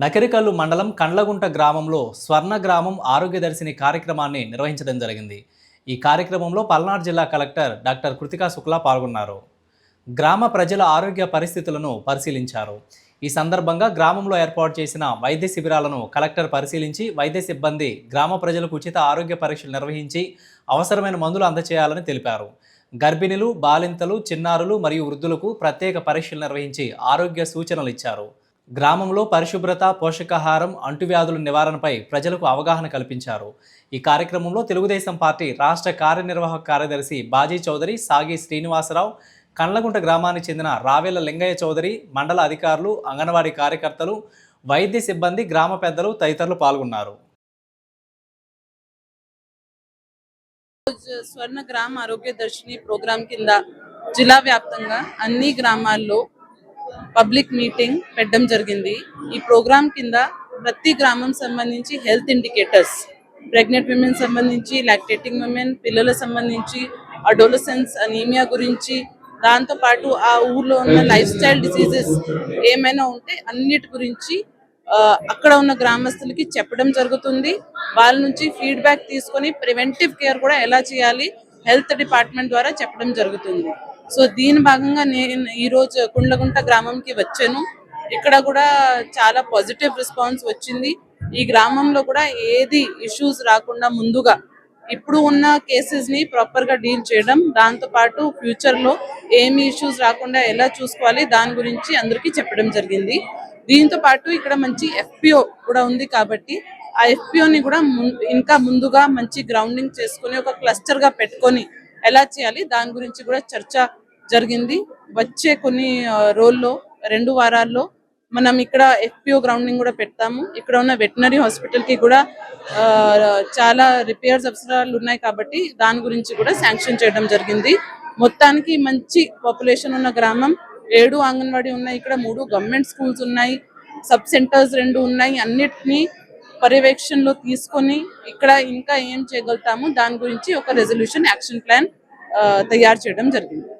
నకిరికల్లు మండలం కండ్లగుంట గ్రామంలో స్వర్ణ గ్రామం ఆరోగ్య దర్శిని కార్యక్రమాన్ని నిర్వహించడం జరిగింది. ఈ కార్యక్రమంలో పల్నాడు జిల్లా కలెక్టర్ డాక్టర్ కృతికా శుక్లా పాల్గొన్నారు. గ్రామ ప్రజల ఆరోగ్య పరిస్థితులను పరిశీలించారు. ఈ సందర్భంగా గ్రామంలో ఏర్పాటు చేసిన వైద్య శిబిరాలను కలెక్టర్ పరిశీలించి వైద్య సిబ్బంది గ్రామ ప్రజలకు ఉచిత ఆరోగ్య పరీక్షలు నిర్వహించి అవసరమైన మందులు అందజేయాలని తెలిపారు. గర్భిణులు, బాలింతలు, చిన్నారులు మరియు వృద్ధులకు ప్రత్యేక పరీక్షలు నిర్వహించి ఆరోగ్య సూచనలు ఇచ్చారు. గ్రామంలో పరిశుభ్రత, పోషకాహారం, అంటువ్యాధుల నివారణపై ప్రజలకు అవగాహన కల్పించారు. ఈ కార్యక్రమంలో తెలుగుదేశం పార్టీ రాష్ట్ర కార్యనిర్వాహక కార్యదర్శి బాజీ చౌదరి, సాగి శ్రీనివాసరావు, కండ్లగుంట గ్రామానికి చెందిన రావేల లింగయ్య చౌదరి, మండల అధికారులు, అంగన్వాడీ కార్యకర్తలు, వైద్య సిబ్బంది, గ్రామ పెద్దలు తదితరులు పాల్గొన్నారు. స్వర్ణ గ్రామ ఆరోగ్య దర్శిని ప్రోగ్రాం కింద జిల్లా వ్యాప్తంగా అన్ని గ్రామాల్లో పబ్లిక్ మీటింగ్ పెట్టడం జరిగింది. ఈ ప్రోగ్రాం కింద ప్రతి గ్రామం సంబంధించి హెల్త్ ఇండికేటర్స్, ప్రెగ్నెంట్ విమెన్ సంబంధించి, లాక్టేటింగ్ విమెన్, పిల్లల సంబంధించి, అడోలసెన్స్, అనీమియా గురించి, దాంతోపాటు ఆ ఊర్లో ఉన్న లైఫ్ స్టైల్ డిసీజెస్ ఏమైనా ఉంటే అన్నిటి గురించి అక్కడ ఉన్న గ్రామస్తులకి చెప్పడం జరుగుతుంది. వాళ్ళ నుంచి ఫీడ్బ్యాక్ తీసుకొని ప్రివెంటివ్ కేర్ కూడా ఎలా చేయాలి హెల్త్ డిపార్ట్మెంట్ ద్వారా చెప్పడం జరుగుతుంది. సో దీని భాగంగా నేను ఈరోజు కుండ్లగుంట గ్రామంకి వచ్చాను. ఇక్కడ కూడా చాలా పాజిటివ్ రెస్పాన్స్ వచ్చింది. ఈ గ్రామంలో కూడా ఏది ఇష్యూస్ రాకుండా ముందుగా ఇప్పుడు ఉన్న కేసెస్ ని ప్రాపర్ గా డీల్ చేయడం, దాంతో పాటు ఫ్యూచర్ లో ఏమి ఇష్యూస్ రాకుండా ఎలా చూసుకోవాలి దాని గురించి అందరికీ చెప్పడం జరిగింది. దీంతో పాటు ఇక్కడ మంచి FPO కూడా ఉంది కాబట్టి ఆ FPOని కూడా ఇంకా ముందుగా మంచి గ్రౌండింగ్ చేసుకుని ఒక క్లస్టర్ గా పెట్టుకొని ఎలా చేయాలి దాని గురించి కూడా చర్చ జరిగింది. వచ్చే కొన్ని రోజుల్లో 2 వారాల్లో మనం ఇక్కడ FPO గ్రౌండింగ్ కూడా పెడతాము. ఇక్కడ ఉన్న వెటనరీ హాస్పిటల్ కి కూడా చాలా రిపేర్స్ అవసరాలు ఉన్నాయి కాబట్టి దాని గురించి కూడా శాంక్షన్ చేయడం జరిగింది. మొత్తానికి మంచి పాపులేషన్ ఉన్న గ్రామం. 7 అంగన్వాడీ ఉన్నాయి, ఇక్కడ 3 గవర్నమెంట్ స్కూల్స్ ఉన్నాయి, సబ్ సెంటర్స్ 2 ఉన్నాయి. అన్నిటినీ పర్యవేక్షణలో తీసుకొని ఇక్కడ ఇంకా ఏం చేయగలుగుతాము దాని గురించి ఒక రెజల్యూషన్ యాక్షన్ ప్లాన్ తయారు చేయడం జరిగింది.